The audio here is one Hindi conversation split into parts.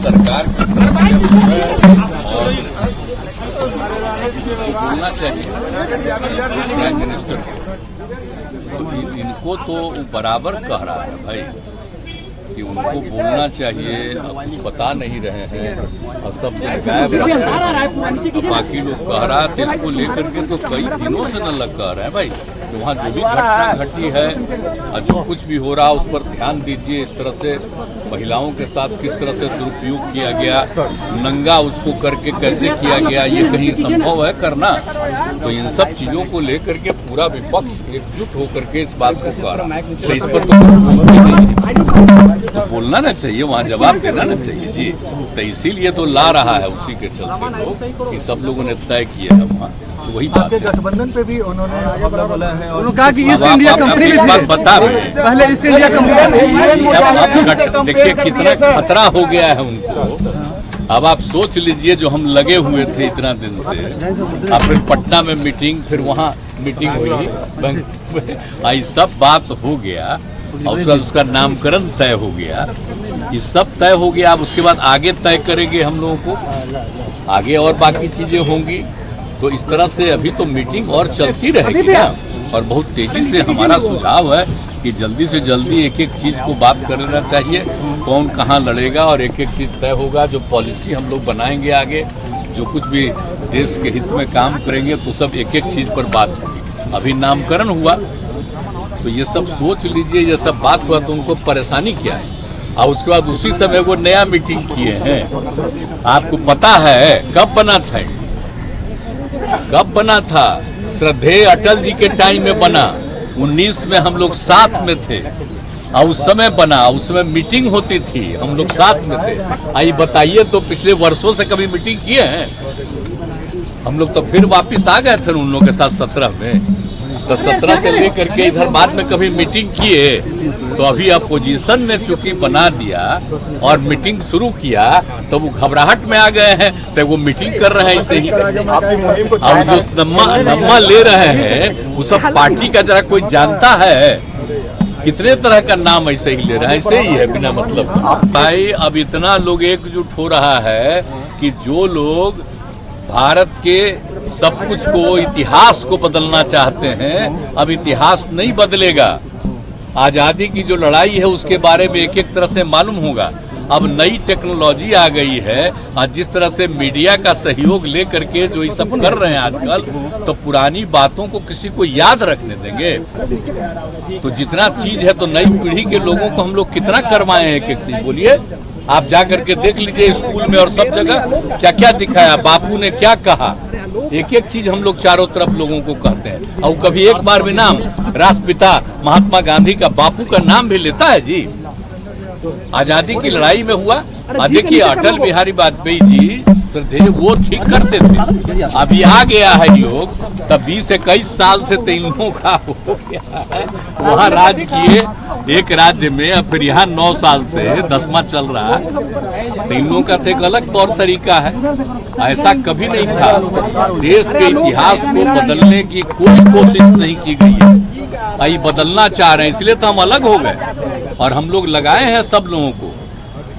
सरकार की और बोलना चाहिए प्राइम मिनिस्टर को, तो इनको तो बराबर कह रहा है भाई कि उनको बोलना चाहिए। अब कुछ बता नहीं रहे हैं और सब गायब रहे हैं। बाकी लोग कह रहा थे इसको लेकर के तो कई दिनों से न लग कह रहे हैं भाई कि वहाँ जो भी घटना घटी है और जो कुछ भी हो रहा उस पर ध्यान दीजिए। इस तरह से महिलाओं के साथ किस तरह से दुरुपयोग किया गया, नंगा उसको करके कैसे किया गया, ये कहीं संभव है करना? तो इन सब चीजों को लेकर के पूरा विपक्ष एकजुट होकर के इस बात को कह रहा है, तो इस पर तो बोलते नहीं, तो बोलना ना चाहिए, वहाँ जवाब देना ना चाहिए जी। तो इसीलिए तो ला रहा है उसी के चलते लोग कि सब लोगों ने तय किया है वहाँ, तो वही बात है। गठबंधन पे भी उन्होंने हमला बोला है और कहा कि ईस्ट इंडिया कंपनी एक बात बता रहे हैं, पहले ईस्ट इंडिया कंपनी देखिए कितना खतरा हो गया है उनको। अब आप सोच लीजिए जो हम लगे हुए थे इतना दिन से, अब फिर पटना में मीटिंग, फिर वहाँ मीटिंग हुई, आई सब बात हो गया और उसका नामकरण तय हो गया, ये सब तय हो गया। अब उसके बाद आगे तय करेंगे हम लोगों को, आगे और बाकी चीजें होंगी। तो इस तरह से अभी तो मीटिंग और चलती रहेगी ना, और बहुत तेजी से हमारा सुझाव है कि जल्दी से जल्दी एक एक चीज को बात कर लेना चाहिए, कौन कहाँ लड़ेगा और एक एक चीज तय होगा। जो पॉलिसी हम लोग बनाएंगे आगे, जो कुछ भी देश के हित में काम करेंगे, तो सब एक एक चीज पर बात होगी। अभी नामकरण हुआ तो ये सब सोच लीजिए, ये सब बात हुआ तो उनको परेशानी क्या है, और उसके बाद उसी समय वो नया मीटिंग किए हैं। आपको पता है कब बना था, कब बना था? श्रद्धेय अटल जी के टाइम में बना, 19 में हम लोग साथ में थे और उस समय बना, उस समय मीटिंग होती थी, हम लोग साथ में थे। आई बताइए तो पिछले वर्षों से कभी मीटिंग किए हैं हम लोग? तो फिर वापिस आ गए थे उन लोगों के साथ 17 में, तो 17 से लेकर के इधर बाद में कभी मीटिंग किए? तो अभी अपोजिशन में चूंकि बना दिया और मीटिंग शुरू किया तो वो घबराहट में आ गए हैं, तो वो मीटिंग कर रहे हैं ऐसे ही। और जो नम्मा ले रहे हैं वो सब पार्टी का जरा कोई जानता है? कितने तरह का नाम ऐसे ही ले रहा है, ऐसे ही है बिना मतलब। भाई अब इतना लोग एकजुट हो रहा है कि जो लोग भारत के सब कुछ को, इतिहास को बदलना चाहते हैं, अब इतिहास नहीं बदलेगा। आजादी की जो लड़ाई है उसके बारे में एक एक तरह से मालूम होगा। अब नई टेक्नोलॉजी आ गई है और जिस तरह से मीडिया का सहयोग लेकर के जो ये सब कर रहे हैं आजकल, तो पुरानी बातों को किसी को याद रखने देंगे? तो जितना चीज है तो नई पीढ़ी के लोगों को हम लोग कितना करवाए हैं एक एक चीज, बोलिए आप जा करके देख लीजिए स्कूल में और सब जगह क्या क्या दिखाया, बापू ने क्या कहा, एक एक चीज हम लोग चारों तरफ लोगों को कहते हैं। और कभी एक बार भी नाम राष्ट्रपिता महात्मा गांधी का, बापू का नाम भी लेता है जी? आजादी की लड़ाई में हुआ। देखिए अटल बिहारी वाजपेयी जी श्रद्धेय वो ठीक करते थे, अभी आ गया है लोग, तब 20-21 साल से तो इन लोगों का हो गया है, वहाँ राज किए एक राज्य में, अब फिर यहाँ 9 साल से 10वां चल रहा है। तो इन लोगों का तो एक अलग तौर तरीका है, ऐसा कभी नहीं था। देश के इतिहास को बदलने की कोई कोशिश नहीं की गई है, भाई बदलना चाह रहे हैं, इसलिए तो हम अलग हो गए। और हम लोग लगाए हैं सब लोगों को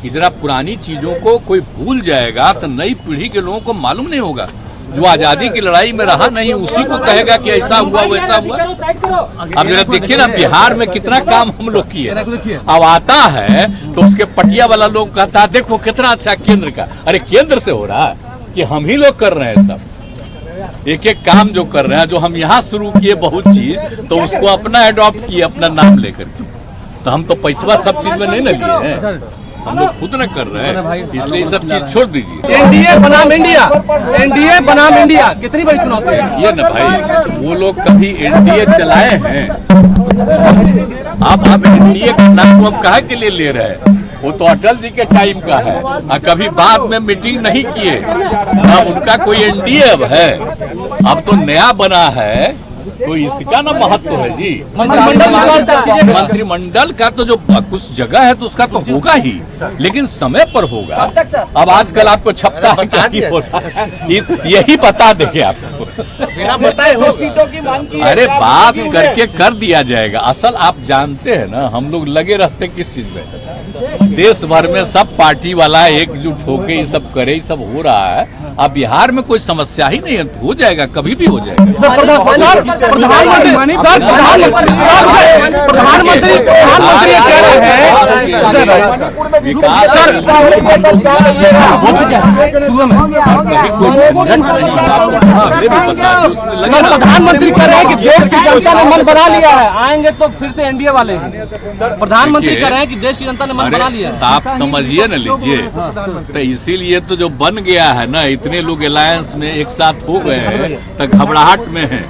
कि जरा पुरानी चीजों को कोई भूल जाएगा तो नई पीढ़ी के लोगों को मालूम नहीं होगा। जो आजादी की लड़ाई में रहा नहीं उसी को कहेगा कि ऐसा हुआ वैसा हुआ। अब जरा देखिए ना बिहार में कितना काम हम लोग किए, अब आता है तो उसके पटिया वाला लोग कहता है देखो कितना अच्छा केंद्र का। अरे केंद्र से हो रहा है कि हम ही लोग कर रहे हैं सब, एक एक काम जो कर रहे हैं, जो हम यहाँ शुरू किए बहुत चीज, तो उसको अपना एडॉप्ट किए अपना नाम लेकर के। तो हम तो पैसा सब चीज में नहीं लगे हैं, हम लोग खुद न कर रहे हैं, इसलिए सब चीज छोड़ दीजिए। एनडीए बनाम इंडिया, एनडीए बनाम इंडिया कितनी बड़ी चुनौती है ये ना भाई, वो लोग कभी एनडीए चलाए हैं? आप एनडीए का नाम हम कहा के लिए ले रहे हैं? वो तो अटल जी के टाइम का है, कभी बाद में मीटिंग नहीं किए। अब उनका कोई एनडीए अब है, अब तो नया बना है, तो इसका ना महत्व है जी। मंत्रिमंडल का तो जो कुछ जगह है तो उसका तो होगा ही, लेकिन समय पर होगा। अब आजकल आपको छपता है क्या हो रहा है, यही बता देंगे आपको, अरे बात करके कर दिया जाएगा। असल आप जानते हैं ना हम लोग लगे रहते किस चीज में, देश भर में सब पार्टी वाला एकजुट होके ये सब करे, ये सब हो रहा है। अब बिहार में कोई समस्या ही नहीं है, हो जाएगा, कभी भी हो जाएगा। प्रधानमंत्री कह रहे हैं विकास प्रधानमंत्री कह रहे हैं कि देश की जनता ने मन बना लिया है, आएंगे तो फिर से एनडीए वाले। प्रधानमंत्री कह रहे हैं कि देश की जनता ने मन बना लिया है। तो आप समझिए न लीजिए, तो इसीलिए तो जो बन गया है ना, इतने लोग अलायंस में एक साथ हो गए हैं, तो घबराहट में है,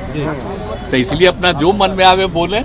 तो इसलिए अपना जो मन में आवे बोले।